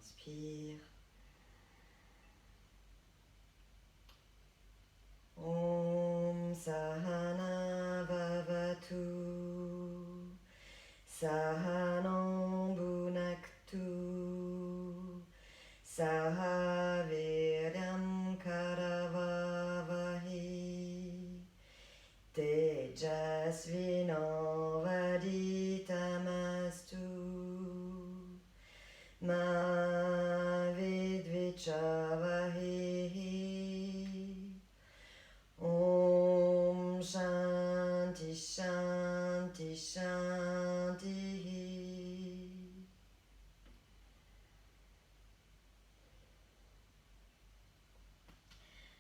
Inspire. Om Sahana Vavatu Sahanam Bhunaktu Saha Viryam Karavavahi Tejasvinavaditamastu Ma Vidvichavahi Om Shanti Shanti Shanti.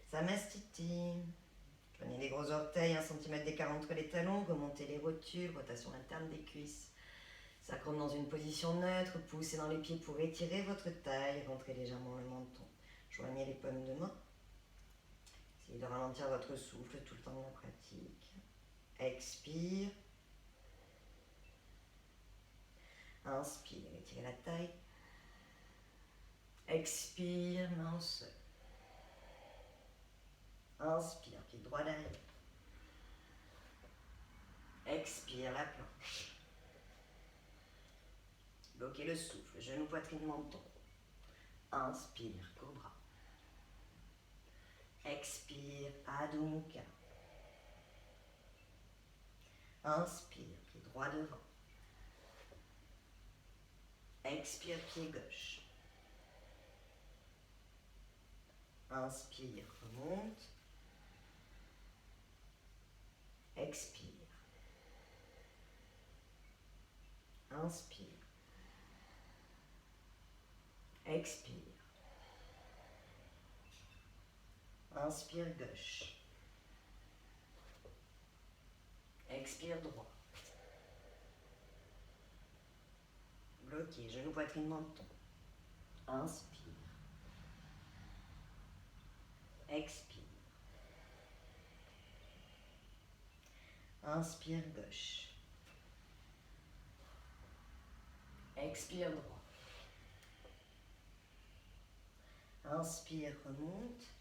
Samastiti. Joignez les gros orteils, 1 cm d'écart entre les talons, remontez les rotules, rotation interne des cuisses. Sacrum dans une position neutre, poussez dans les pieds pour étirer votre taille, rentrez légèrement le menton. Joignez les paumes de main. Essayez de ralentir votre souffle tout le temps de la pratique. Expire. Inspire, étirez la taille. Expire, main au sol. Inspire, pied droit derrière. Expire, la planche. Bloquez le souffle, genou, poitrine, menton. Inspire, cobra. Expire, Adho Mukha. Inspire, pied droit devant. Expire, pied gauche. Inspire, remonte. Expire. Inspire. Expire. Inspire gauche. Expire droit. Bloqué, genou, poitrine, menton. Inspire. Expire. Inspire gauche. Expire droit. Inspire, remonte.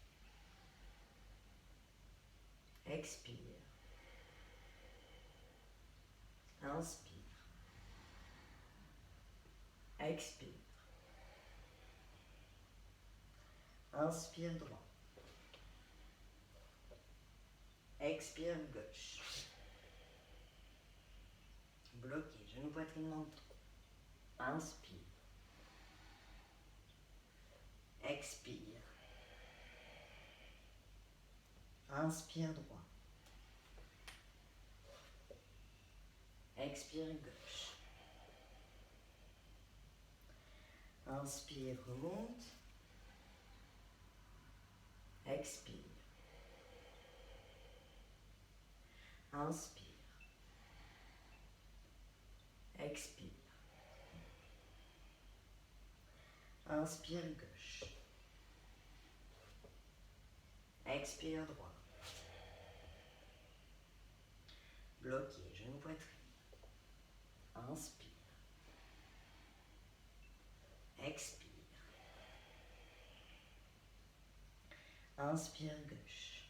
Expire. Inspire. Expire. Inspire droit. Expire gauche. Bloqué, genou, poitrine, menton. Inspire. Expire. Inspire droit. Expire gauche. Inspire, remonte. Expire. Inspire. Expire. Inspire gauche. Expire droit. Bloqué, genou, poitrine. Inspire. Expire. Inspire gauche.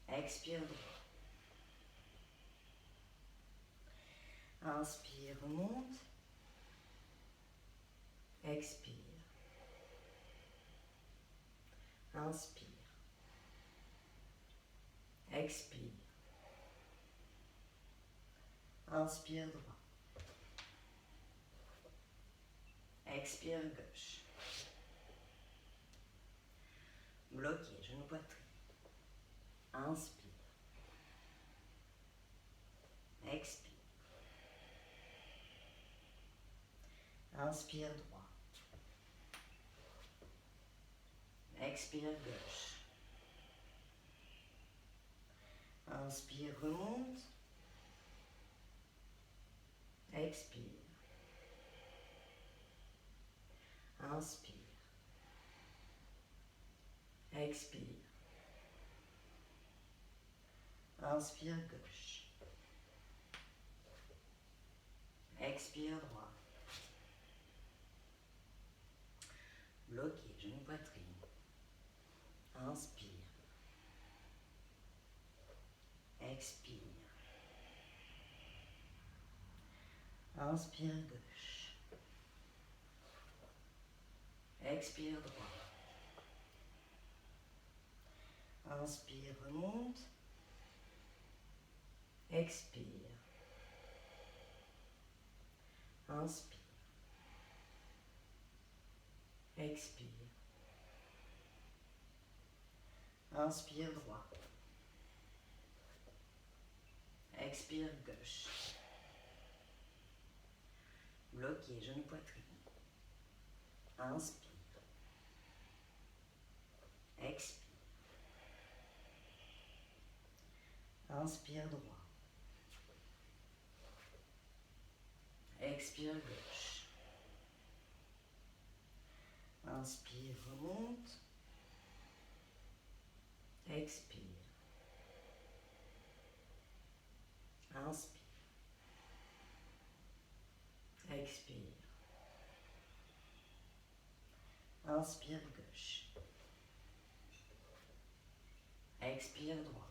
Expire droit. Inspire, remonte. Expire. Inspire. Expire. Inspire droit. Expire gauche. Bloqué, genou, poitrine. Inspire. Expire. Inspire droit. Expire gauche. Inspire, remonte. Expire. Inspire. Expire. Inspire gauche. Expire droit. Bloqué, genou, poitrine. Inspire. Expire. Inspire gauche. Expire droit. Inspire, remonte. Expire. Inspire. Expire. Inspire droit. Expire gauche. Bloqué, genou, poitrine. Inspire. Expire. Inspire droit. Expire gauche. Inspire, remonte. Expire. Inspire. Expire. Inspire gauche. Expire droit.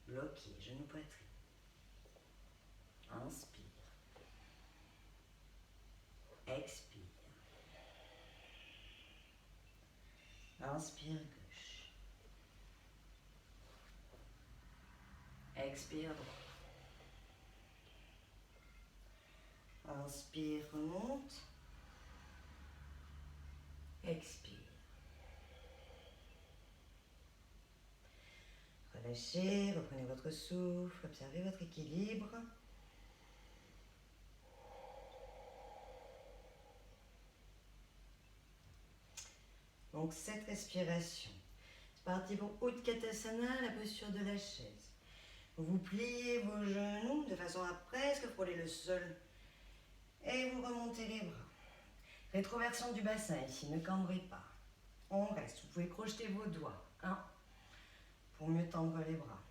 Bloqué, genou, poitrine. Inspire. Expire. Inspire gauche. Expire droit. Inspire, remonte. Expire. Relâchez, reprenez votre souffle, observez votre équilibre. Donc cette respiration. C'est parti pour Utkatasana, la posture de la chaise. Vous pliez vos genoux de façon à presque frôler le sol. Et vous remontez les bras. Rétroversion du bassin ici, ne cambrez pas. On reste, vous pouvez crocheter vos doigts. 1, pour mieux tendre les bras.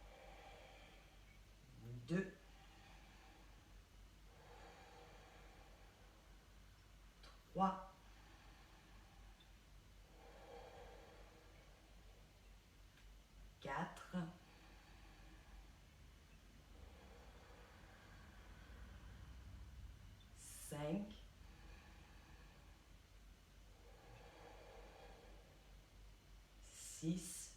2, 3, 4, 5, 6,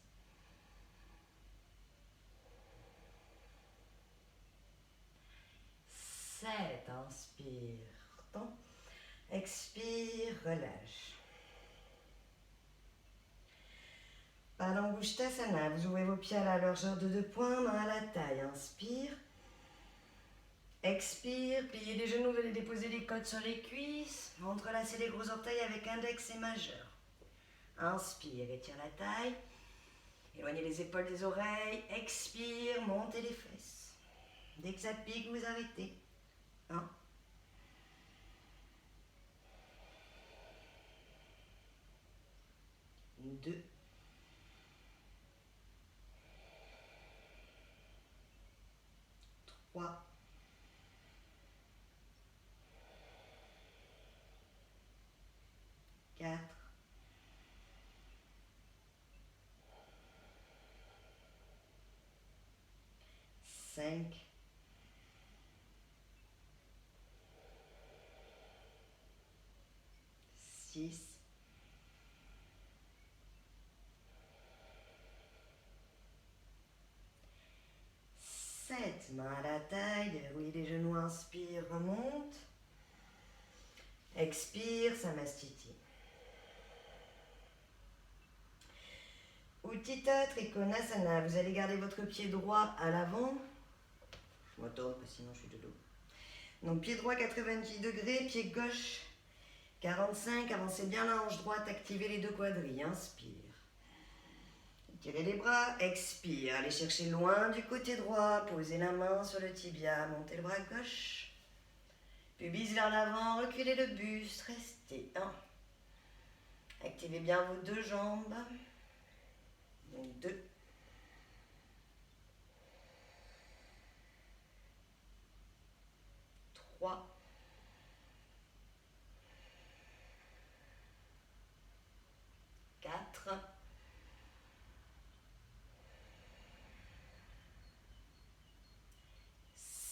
7, inspire, tend. Expire, relâche. Padangusthasana, vous ouvrez vos pieds à la largeur de 2 poings, main à la taille. Inspire. Expire, pliez les genoux, venez déposer les côtes sur les cuisses. Entrelacez les gros orteils avec index et majeur. Inspire, étire la taille. Éloignez les épaules des oreilles. Expire, montez les fesses. Dès que ça pique, vous arrêtez. 1. 2. 3. 4. 5. 6. 7. Main à la taille, déverrouillez les genoux, inspire, remonte. Expire, Samastiti. Utthita Trikonasana, vous allez garder votre pied droit à l'avant. Je me tourne, sinon je suis de dos. Donc pied droit 90 degrés, pied gauche 45, avancez bien la hanche droite, activez les 2 quadrilles, inspire. Tirez les bras, expire, allez chercher loin du côté droit, posez la main sur le tibia, montez le bras gauche. Pubis vers l'avant, reculez le buste, restez. 1. Activez bien vos 2 jambes. 2. 3.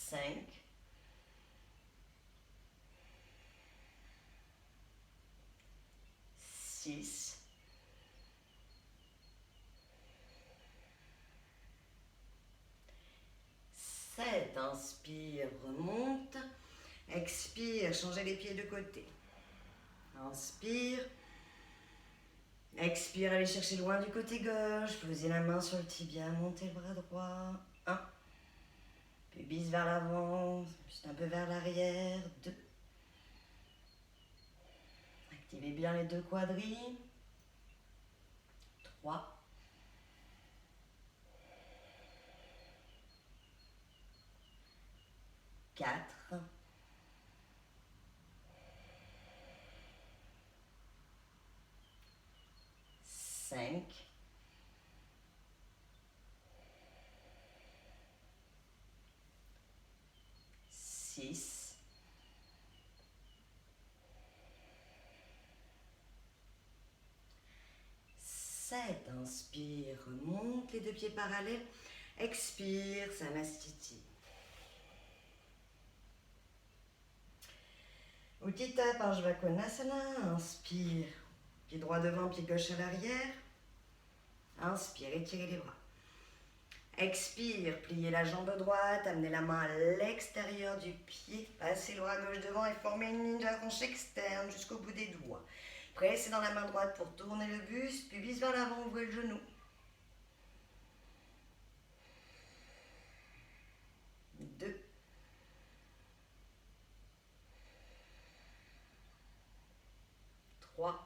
5, 6, 7, inspire, remonte, expire, changez les pieds de côté, inspire, expire, allez chercher loin du côté gauche, posez la main sur le tibia, montez le bras droit, 1, pubis vers l'avant, juste un peu vers l'arrière, 2, activez bien les deux quadrilles, 3, 4, 5, 6, 7, inspire, remonte les deux pieds parallèles, expire, Samastiti. Utthita Parshvakonasana, inspire, pied droit devant, pied gauche à l'arrière, inspire, étirez les bras. Expire, pliez la jambe droite, amenez la main à l'extérieur du pied, passez le bras gauche devant et formez une ligne de la hanche externe jusqu'au bout des doigts. Pressez dans la main droite pour tourner le buste, pubis vers l'avant, ouvrez le genou. 2, 3,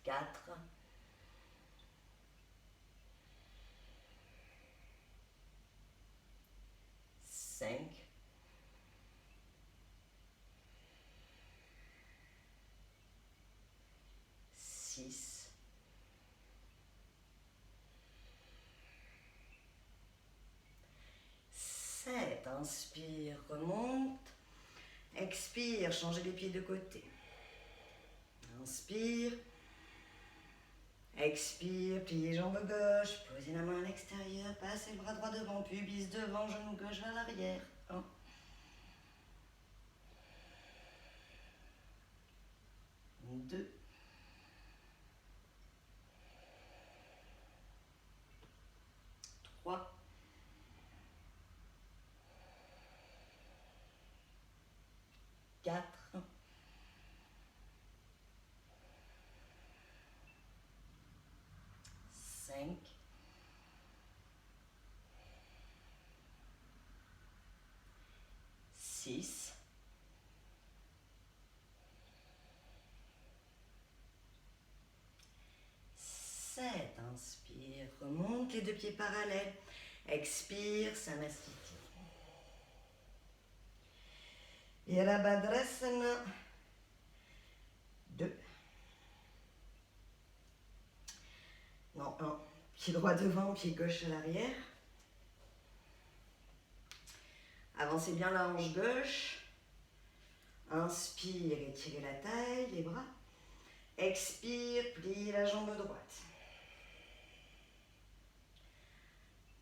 4, 5, 6, 7, inspire, remonte, expire, changez les pieds de côté. Inspire, expire, pliez jambes gauche, posez la main à l'extérieur, passez le bras droit devant, pubis devant, genou gauche vers l'arrière. 1, 2, 3, 4, 5, 6, 7, inspire, remonte les deux pieds parallèles, expire, Samastiti. Virabhadrasana, 2, non, 1, pied droit devant, pied gauche à l'arrière. Avancez bien la hanche gauche. Inspire, étirez la taille, les bras. Expire, pliez la jambe droite.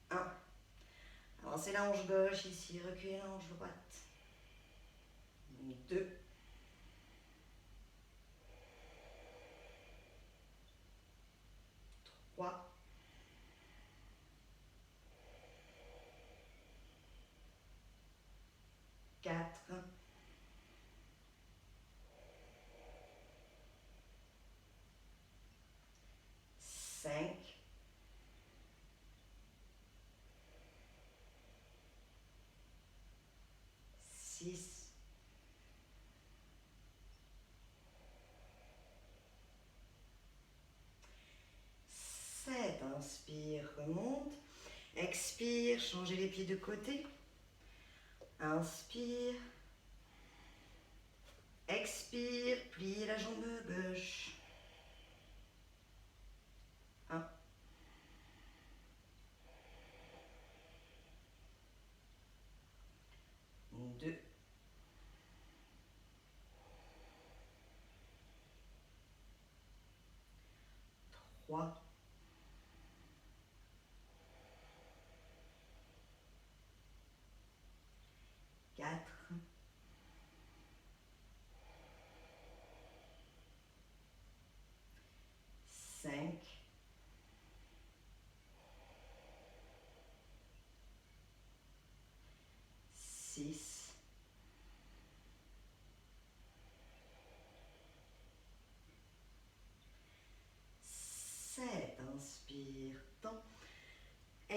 1. Avancez la hanche gauche ici, reculez la hanche droite. 2. 3. 4. 5. 6. 7. Inspire, remonte. Expire, changez les pieds de côté. Inspire. Expire, pliez la jambe gauche. 1. 2. 3.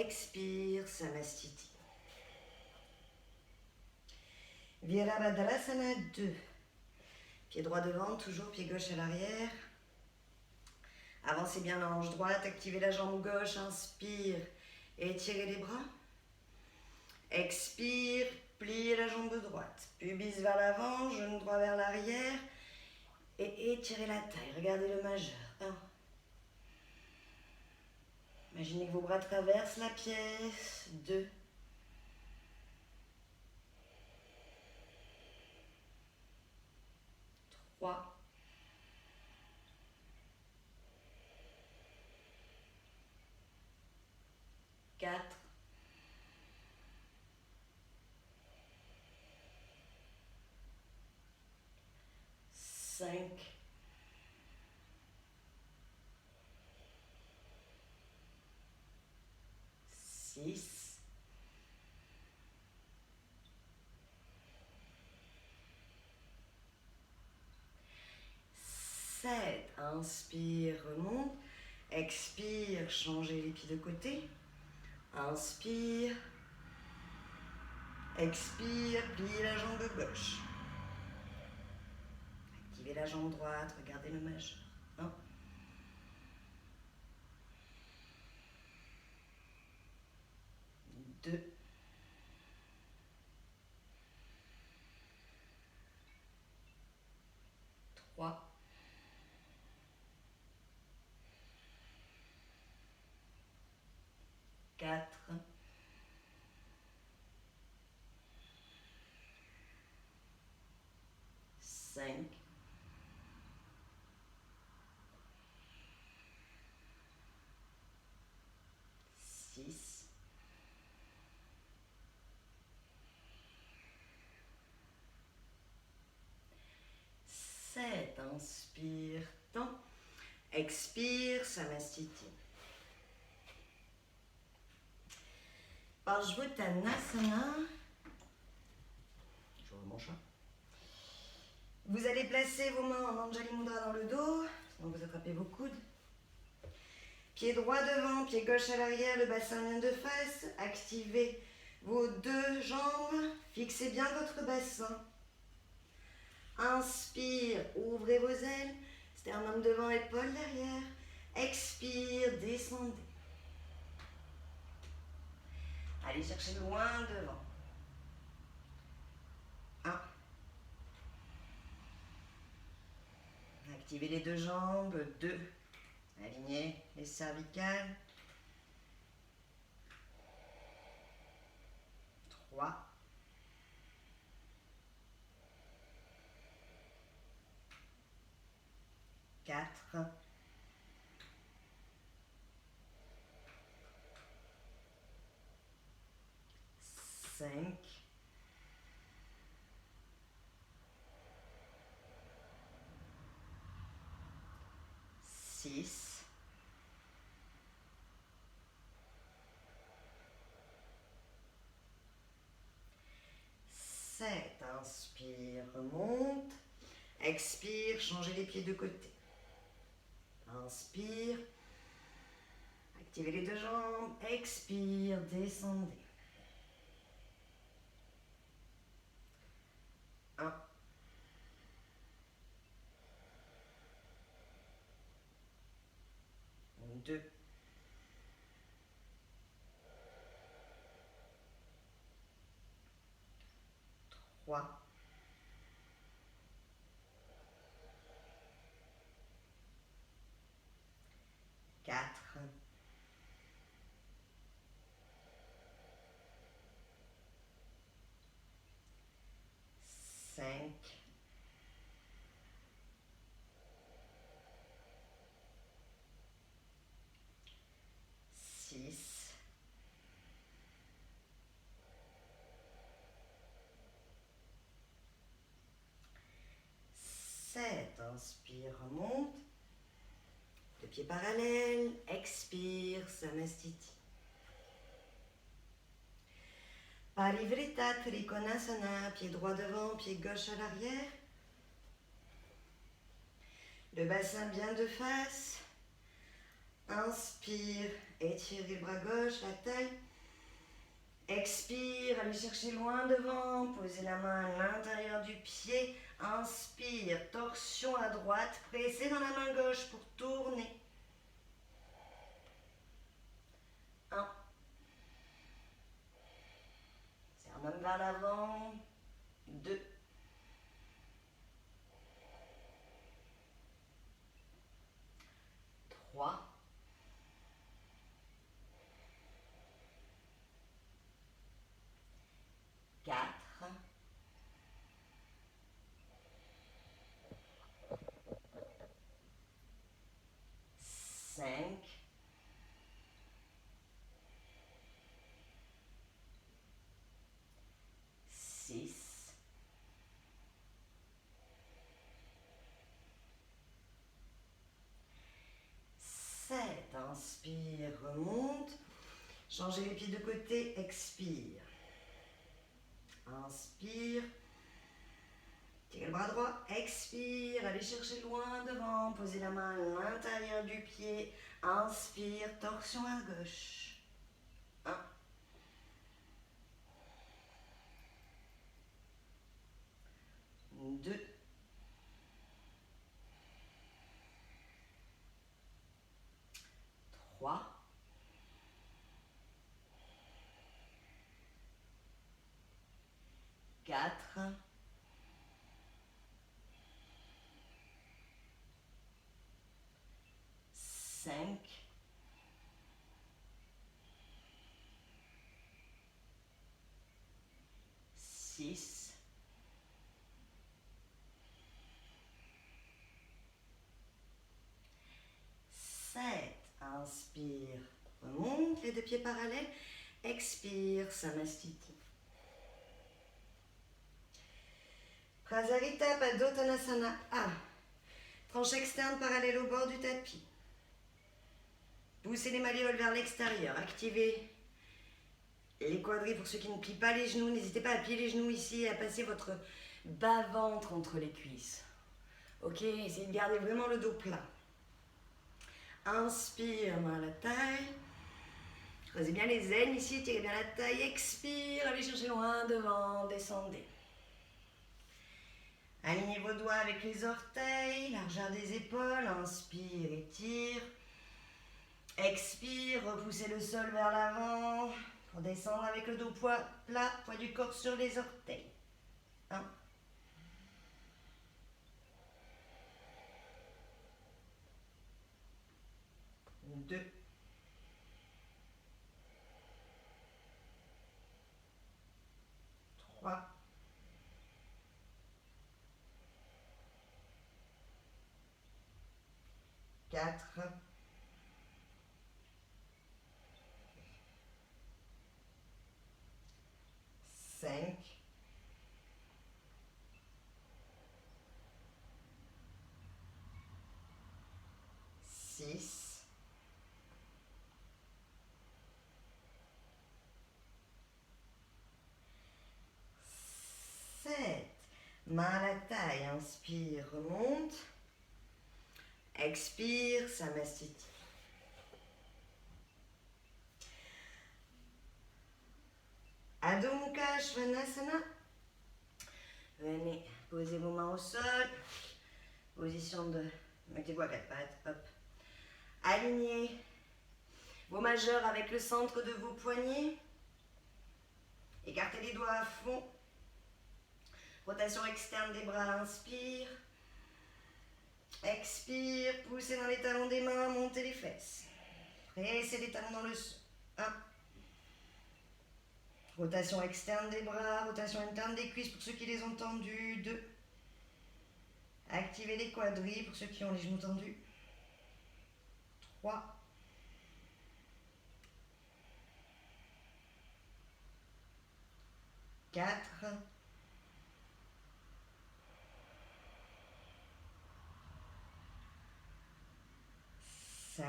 Expire, Samastiti. Virabhadrasana 2. Pied droit devant, toujours pied gauche à l'arrière. Avancez bien la hanche droite, activez la jambe gauche, inspire, étirez les bras. Expire, pliez la jambe droite, pubis vers l'avant, genou droit vers l'arrière et étirez la taille. Regardez le majeur. 1. Imaginez que vos bras traversent la pièce. 2. 3. 4. 5. 6. 7. Inspire, remonte. Expire, changez les pieds de côté. Inspire. Expire, pliez la jambe gauche. Activez la jambe droite, regardez le majeur. 1. 2. 3. 4. 5. 6. 7. Inspire, tend. Expire, Samastiti. Parshvottanasana. Je vois mon chat. Vous allez placer vos mains en Anjali Mudra dans le dos. Sinon vous attrapez vos coudes. Pied droit devant, pied gauche à l'arrière, le bassin vient de face. Activez vos 2 jambes. Fixez bien votre bassin. Inspire, ouvrez vos ailes. Sternum devant, épaule derrière. Expire, descendez. Allez chercher loin devant. 1. Activez les 2 jambes. 2. Alignez les cervicales. 3. 4. 5. 6. 7. Inspire, remonte. Expire, changez les pieds de côté. Inspire. Activez les 2 jambes. Expire, descendez. 1. 2. 3. 4. 5. 6. 7. Inspire, remonte. 2 pieds parallèles. Expire, Samastiti. Parivrita Trikonasana. Pied droit devant, pied gauche à l'arrière. Le bassin bien de face. Inspire, étirez le bras gauche, la taille. Expire, allez chercher loin devant, posez la main à l'intérieur du pied. Inspire, torsion à droite, pressez dans la main gauche pour tourner. 1. Serre même vers l'avant. 2. 3. 4. 5. 6. 7. Inspire, remonte. Changez les pieds de côté, expire. Inspire. Tirez le bras droit, expire, allez chercher loin devant, posez la main à l'intérieur du pied, inspire, torsion à gauche. 1. 2. 3. 4. 5. 6. 7. Inspire, remonte, les deux pieds parallèles. Expire, Samastiti. Prasarita Padottanasana A. Tranche externe parallèle au bord du tapis. Poussez les malléoles vers l'extérieur. Activez les quadris pour ceux qui ne plient pas les genoux. N'hésitez pas à plier les genoux ici et à passer votre bas-ventre entre les cuisses. Ok, essayez de garder vraiment le dos plat. Inspire, main à la taille. Creusez bien les aines ici, tirez bien la taille. Expire, allez chercher loin devant, descendez. Alignez vos doigts avec les orteils, largeur des épaules. Inspire, étire. Expire, repoussez le sol vers l'avant pour descendre avec le dos plat, poids du corps sur les orteils. 1. 2. 3. 4. 5. 6. 7. Main à la taille, inspire, remonte. Expire, Samastiti. Adho Mukha Svanasana. Venez poser vos mains au sol. Position de... Mettez-vous à quatre pattes. Hop. Alignez vos majeurs avec le centre de vos poignets. Écartez les doigts à fond. Rotation externe des bras, inspire. Expire, poussez dans les talons des mains, montez les fesses. Pressez les talons dans le sol. 1. Rotation externe des bras, rotation interne des cuisses pour ceux qui les ont tendus. 2. Activez les quadris pour ceux qui ont les genoux tendus. 3. 4. 5.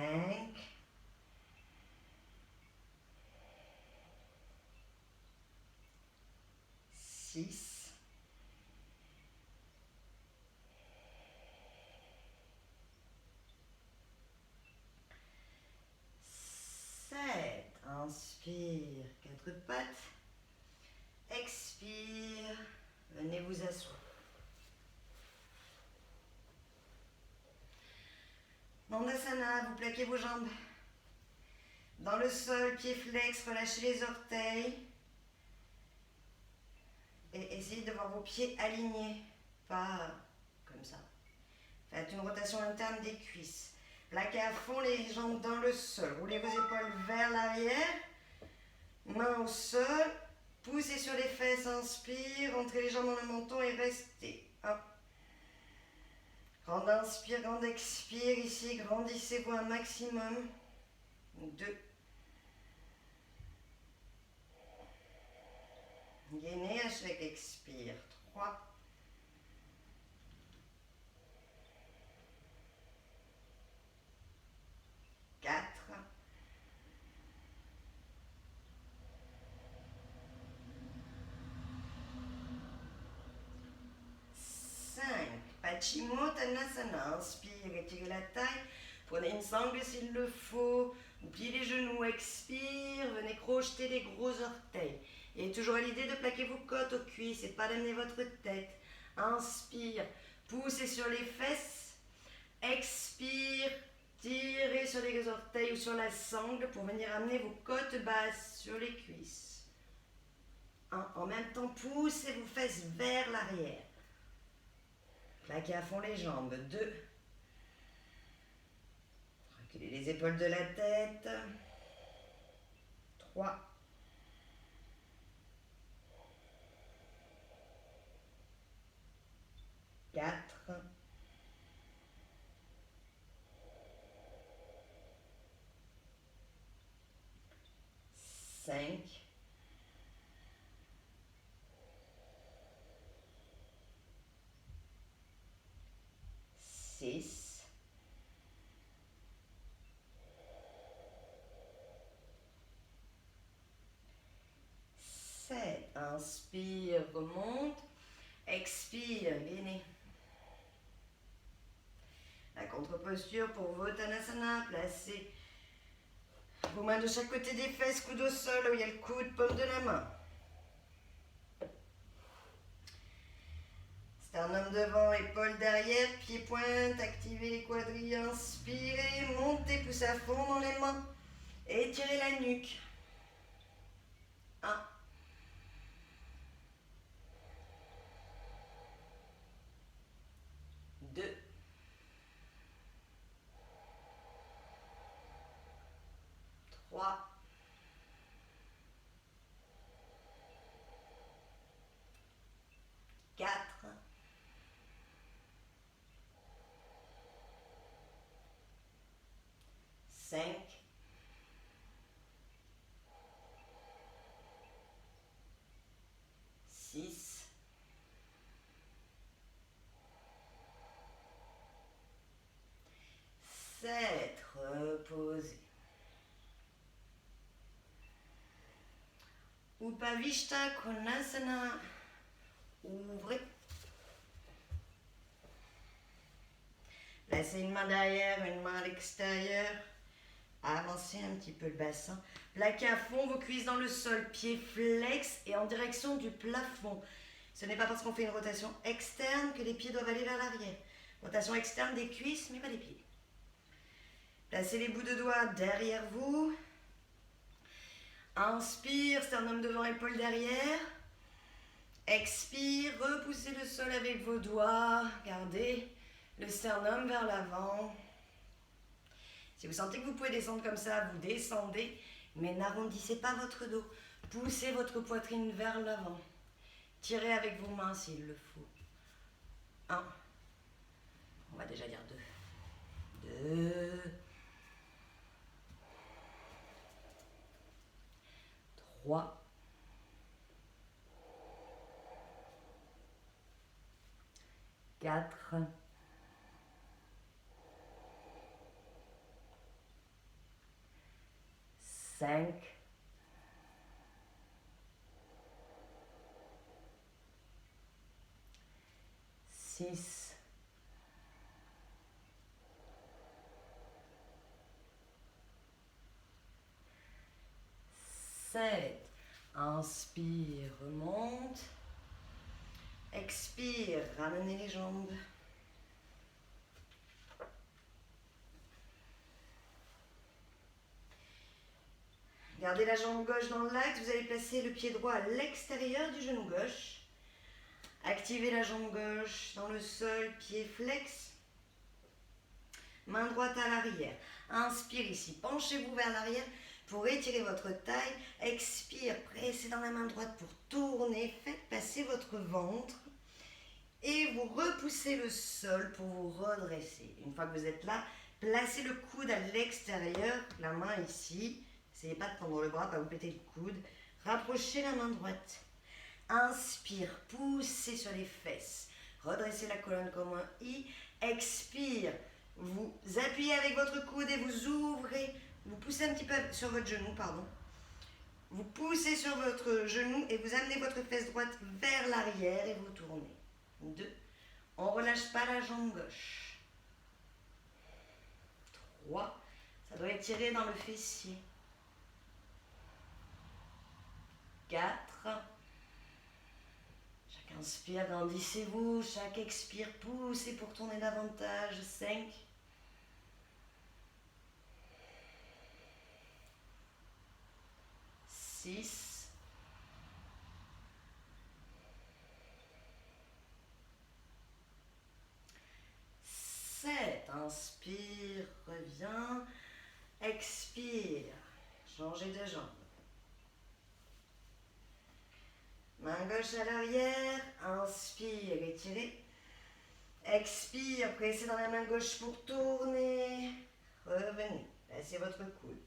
6. 7. Inspire, quatre pattes. Expire, venez vous asseoir. Dandasana, vous plaquez vos jambes dans le sol, pieds flex, relâchez les orteils. Et essayez de voir vos pieds alignés, pas comme ça. Faites une rotation interne des cuisses. Plaquez à fond les jambes dans le sol. Roulez vos épaules vers l'arrière. Main au sol. Poussez sur les fesses, inspire. Entrez les jambes dans le menton et restez. 1. Grande inspire, grande expire. Ici, grandissez-vous un maximum. 2. Gainez à chaque expire. 3. 4. 5. Paschimottanasana. Inspire, étirez la taille. Prenez une sangle s'il le faut. Pliez les genoux, expire. Venez crocheter les gros orteils. Et toujours à l'idée de plaquer vos côtes aux cuisses et pas d'amener votre tête. Inspire, poussez sur les fesses. Expire, tirez sur les orteils ou sur la sangle pour venir amener vos côtes basses sur les cuisses. 1. En même temps, poussez vos fesses vers l'arrière. Plaquez à fond les jambes. 2. Reculez les épaules de la tête. 3. 4. 5. 6. 7. Inspire, remonte. Expire, gainez. La contre-posture pour Vottanasana. Placez vos mains de chaque côté des fesses, coude au sol, là où il y a le coude, paume de la main. Sternum devant, épaule derrière, pieds pointe, activez les quadrilles, inspirez, montez, poussez à fond dans les mains, étirez la nuque. 1. 2. 3. 4. 5. 6. 7. Reposez. Upavishta Konasana. Ouvrez. Placez une main derrière, une main à l'extérieur. Avancez un petit peu le bassin. Plaquez à fond vos cuisses dans le sol. Pieds flex et en direction du plafond. Ce n'est pas parce qu'on fait une rotation externe que les pieds doivent aller vers l'arrière. Rotation externe des cuisses, mais pas des pieds. Placez les bouts de doigts derrière vous. Inspire, sternum devant, épaule derrière. Expire, repoussez le sol avec vos doigts. Gardez le sternum vers l'avant. Si vous sentez que vous pouvez descendre comme ça, vous descendez, mais n'arrondissez pas votre dos. Poussez votre poitrine vers l'avant. Tirez avec vos mains s'il le faut. 1. On va déjà dire 2. 2. 3. 4. 5. 6. 7. 7. Inspire, remonte. Expire, ramenez les jambes. Gardez la jambe gauche dans l'axe, vous allez placer le pied droit à l'extérieur du genou gauche. Activez la jambe gauche dans le sol, pied flex. Main droite à l'arrière. Inspire ici, penchez-vous vers l'arrière pour étirer votre taille. Expire, pressez dans la main droite pour tourner. Faites passer votre ventre et vous repoussez le sol pour vous redresser. Une fois que vous êtes là, placez le coude à l'extérieur, la main ici. N'essayez pas de tendre le bras, pas vous péter le coude. Rapprochez la main droite. Inspire, poussez sur les fesses. Redressez la colonne comme un I. Expire, vous appuyez avec votre coude et vous ouvrez. Vous poussez un petit peu sur votre genou, pardon. Vous poussez sur votre genou et vous amenez votre fesse droite vers l'arrière et vous tournez. 2. On ne relâche pas la jambe gauche. 3. Ça doit étirer dans le fessier. 4. Chaque inspire, grandissez-vous. Chaque expire, poussez pour tourner davantage. 5. 6. 7. Inspire, reviens. Expire. Changez de jambe. Main gauche à l'arrière. Inspire, étirez. Expire, pressez dans la main gauche pour tourner. Revenez, placez votre coude.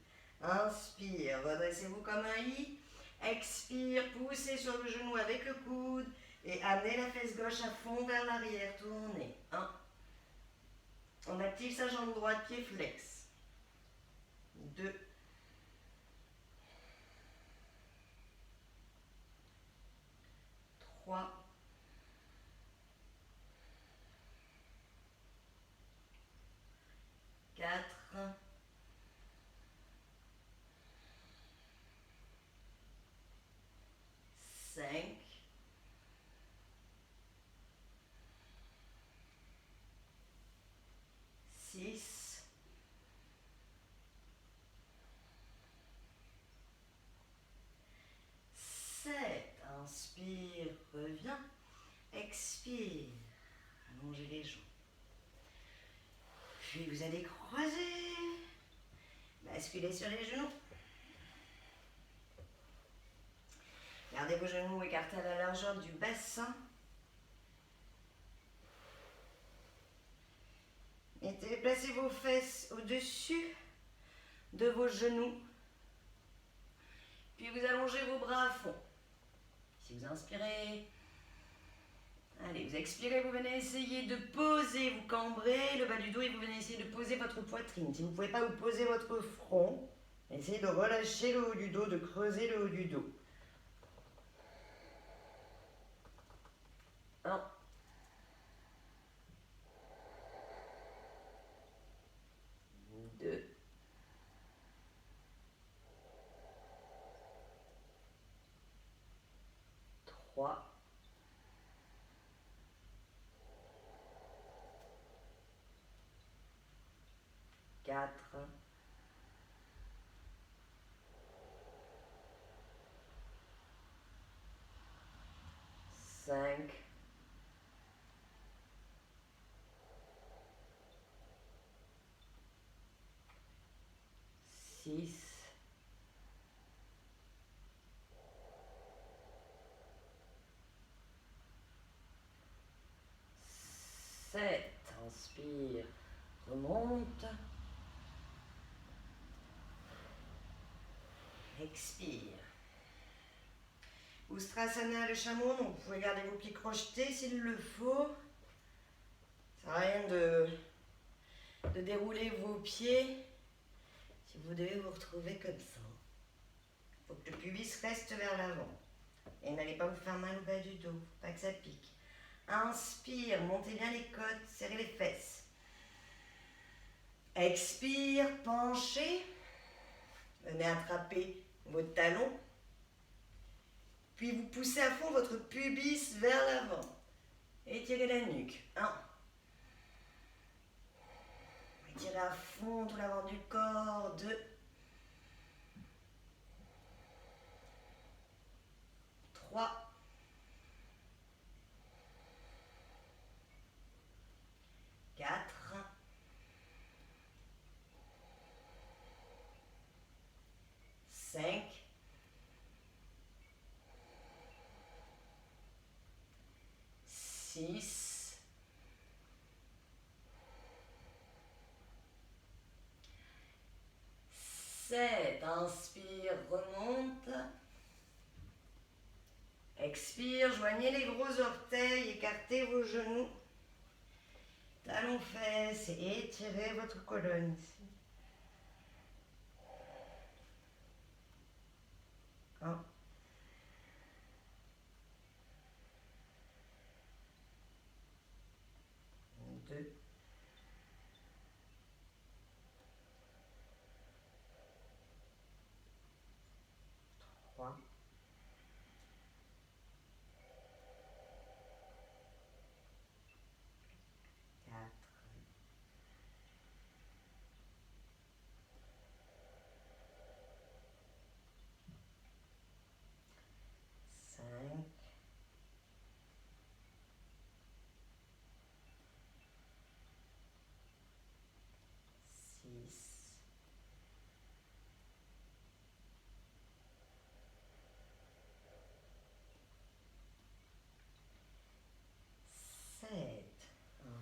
Inspire, redressez-vous comme un I. Expire, poussez sur le genou avec le coude. Et amenez la fesse gauche à fond vers l'arrière. Tournez. 1. On active sa jambe droite, pied flex. 2. 3. 4. 5. 6. 7. Inspire, reviens. Expire. Allongez les jambes. Puis vous allez croiser. Basculez sur les genoux. Gardez vos genoux écartés à la largeur du bassin. Placez vos fesses au-dessus de vos genoux. Puis vous allongez vos bras à fond. Si vous inspirez, allez, vous expirez, vous venez essayer de poser, vous cambrez le bas du dos et vous venez essayer de poser votre poitrine. Si vous ne pouvez pas vous poser votre front, essayez de relâcher le haut du dos, de creuser le haut du dos. 1. 2. 3. 4. 5. 6. 7. Inspire, remonte. Expire. Ustrasana, le chameau, donc vous pouvez garder vos pieds crochetés s'il le faut. Ça sert à rien de dérouler vos pieds si vous devez vous retrouver comme ça. Il faut que le pubis reste vers l'avant. Et n'allez pas vous faire mal au bas du dos, pas que ça pique. Inspire, montez bien les côtes, serrez les fesses. Expire, penchez. Venez attraper vos talons. Puis vous poussez à fond votre pubis vers l'avant. Étirez la nuque. 1. Étirez à fond tout l'avant du corps. 2. 3. 4. 5. 6. 7. Inspire, remonte. Expire, joignez les gros orteils, écartez vos genoux. Talons fesses et étirez votre colonne ici. 1. 2. 3. 4. 5. 6. 7.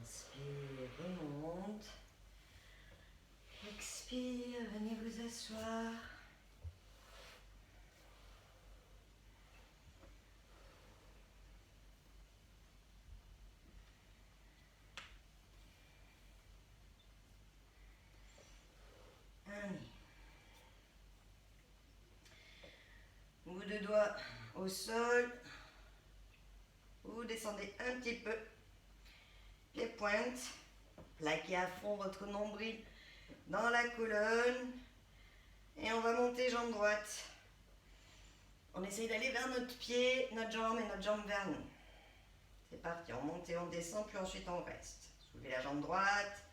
Inspire, remonte. Expire, venez vous asseoir. Allez. Bout de doigts au sol. Vous descendez un petit peu. Pieds pointe. Plaquez à fond votre nombril dans la colonne. Et on va monter jambe droite. On essaye d'aller vers notre pied, notre jambe et notre jambe vers nous. C'est parti, on monte et on descend, puis ensuite on reste. Soulevez la jambe droite.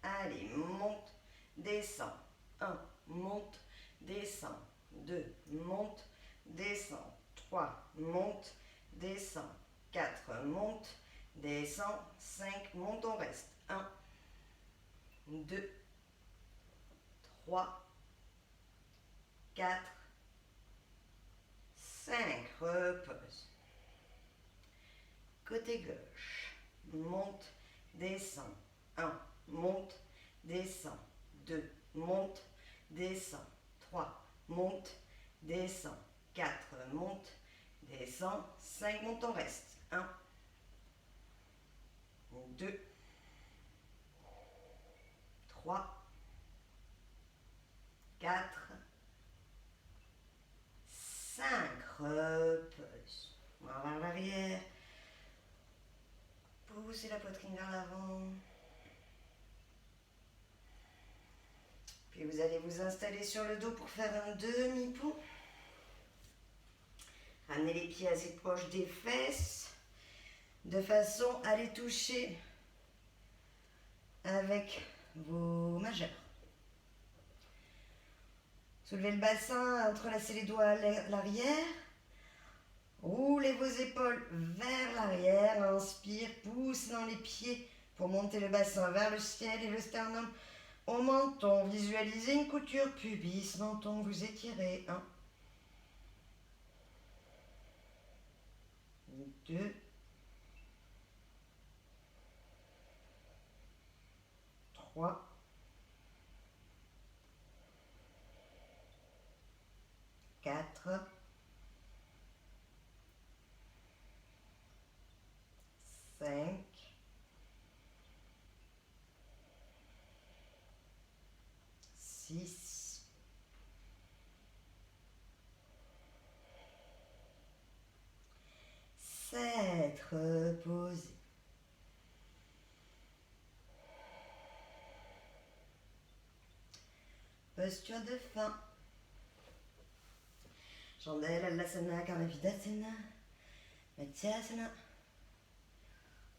Allez, monte, descend. 1, monte, descend. 2, monte, descend. 3, monte, descend. 4, monte, descend. 5, monte, on reste. 1, 2, 3, 4, 5, repose. Côté gauche, monte, descend. 1, monte, descend. 2, monte, descend. 3, monte, descend. 4, monte, descend. 5, monte, on reste. 1, 2, 3, 4, 5, repose. Main vers l'arrière. Poussez la poitrine vers l'avant. Puis vous allez vous installer sur le dos pour faire un demi-pont. Ramenez les pieds assez proches des fesses, de façon à les toucher avec vos majeurs. Soulevez le bassin, entrelacez les doigts à l'arrière. Roulez vos épaules vers l'arrière. Inspire, pousse dans les pieds pour monter le bassin vers le ciel et le sternum au menton. Visualisez une couture pubis, menton, vous étirez. 1, 2, 3, 4, 5, 6, 7, reposez. Posture de fin. Chandelle, Alasana, Karnavidasana, Matsyasana.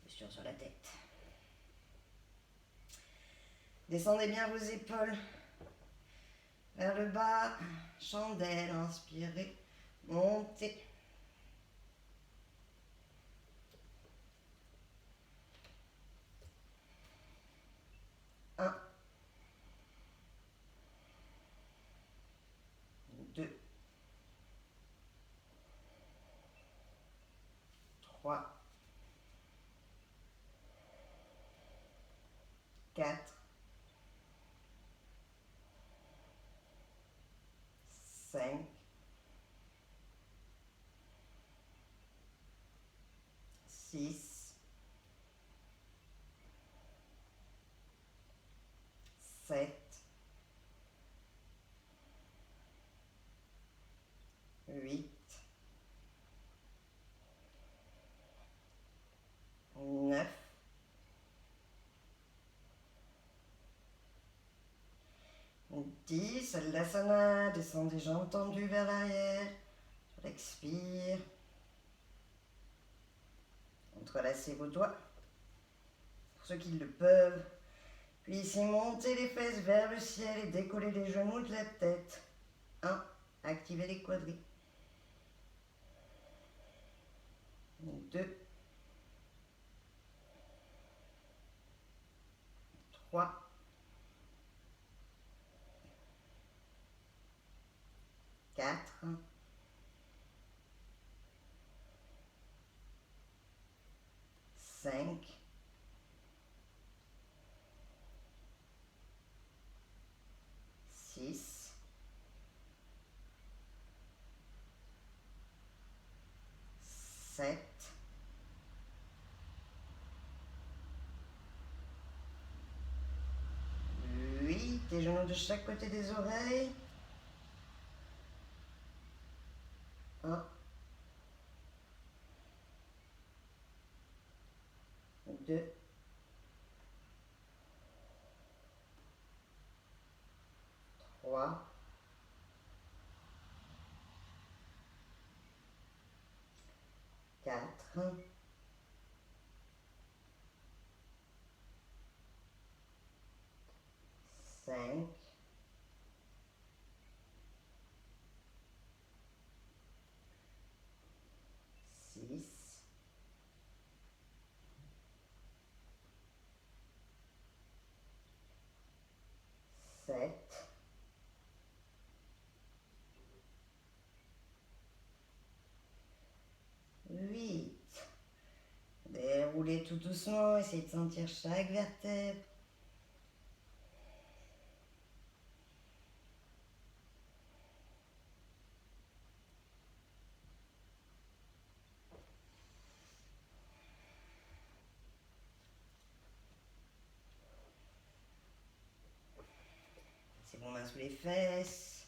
Posture sur la tête. Descendez bien vos épaules vers le bas. Chandelle, inspirez, montez. Un, deux, trois, quatre, 5, 6, 7, 8, 9, 10. Alasana, descendez jambes tendues vers l'arrière. Sur l'expire. Entrelacez vos doigts, pour ceux qui le peuvent. Puis ici, montez les fesses vers le ciel et décollez les genoux de la tête. 1. Activez les quadris. 2. 3. 4. 5. 6. 7. 8. Les genoux de chaque côté des oreilles. 1. 2. 3. 4. 5. 6. 7. 8. Déroulez tout doucement, essayez de sentir chaque vertèbre. C'est bon, main sous les fesses.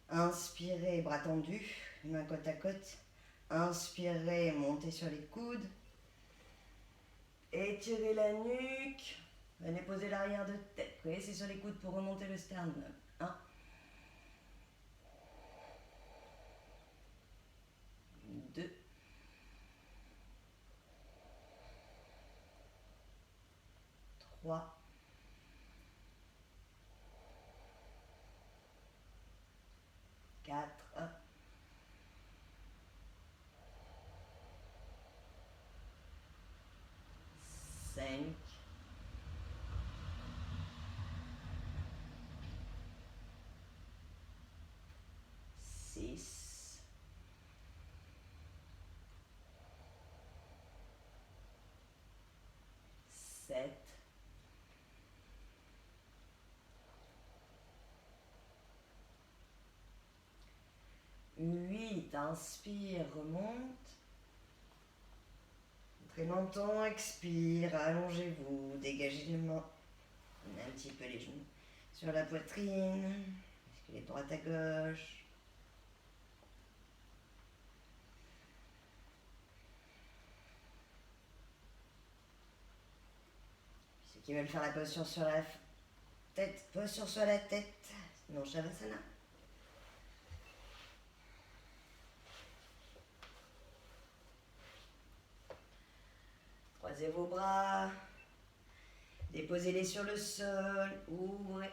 Inspirez, bras tendus, mains côte à côte. Inspirez, montez sur les coudes. Étirez la nuque. Venez poser l'arrière de tête. Pressez sur les coudes pour remonter le sternum. 1. 2. 3. 4. 5. 6. 7. 8. Inspire, remonte. Très longtemps, expire, allongez-vous, dégagez les mains. Prenez un petit peu les genoux sur la poitrine. Basculez de droite à gauche. Ceux qui veulent faire la posture sur la tête, posture sur la tête. Sinon, Shavasana. Croisez vos bras. Déposez-les sur le sol. Ouvrez.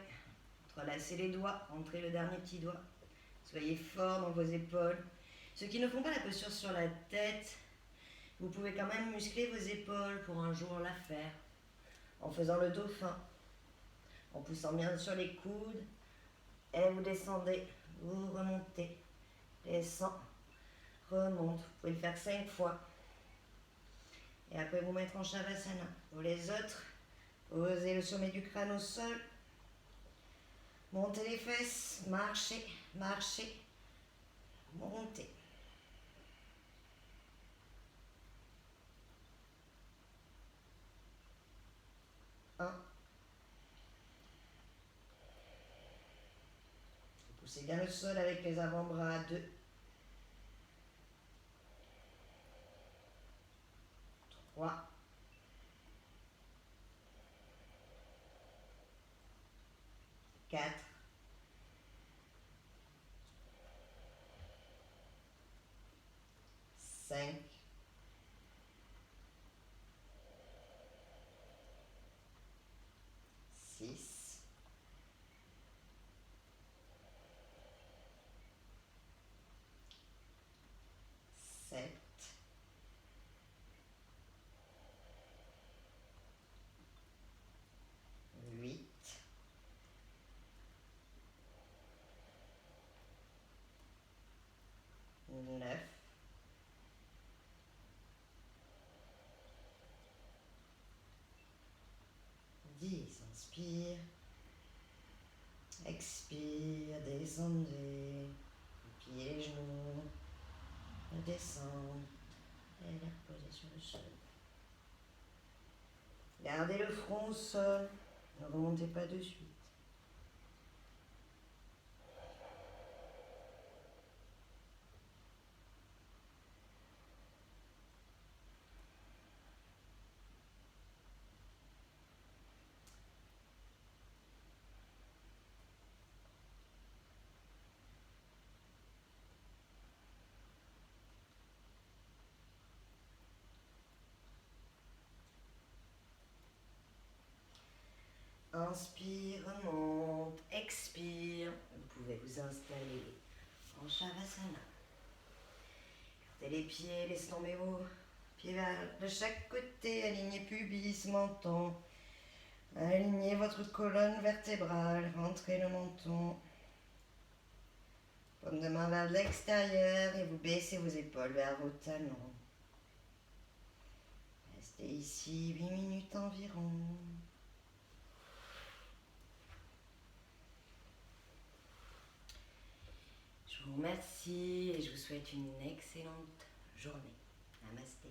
Relâchez les doigts. Rentrez le dernier petit doigt. Soyez fort dans vos épaules. Ceux qui ne font pas la posture sur la tête, vous pouvez quand même muscler vos épaules pour un jour la faire. En faisant le dauphin. En poussant bien sur les coudes. Et vous descendez. Vous remontez. Descend. Remonte. Vous pouvez le faire 5 fois. Et après vous mettre en Shavasana. Pour les autres, posez le sommet du crâne au sol. Montez les fesses. Marchez. Marchez. Montez. 1. Poussez bien le sol avec les avant-bras. 2. 3. 4. 5. 6. 7. 8. 9. 10. Inspire. Expire. Descendez. Pliez les genoux. Redescendre. Et les reposer sur le sol. Gardez le front au sol. Ne remontez pas de suite. Inspire, remonte, expire. Vous pouvez vous installer en Shavasana. Gardez les pieds, laissez tomber vos pieds de chaque côté. Alignez pubis, menton. Alignez votre colonne vertébrale. Rentrez le menton. Paume de main vers l'extérieur et vous baissez vos épaules vers vos talons. Restez ici 8 minutes environ. Je vous remercie et je vous souhaite une excellente journée. Namasté.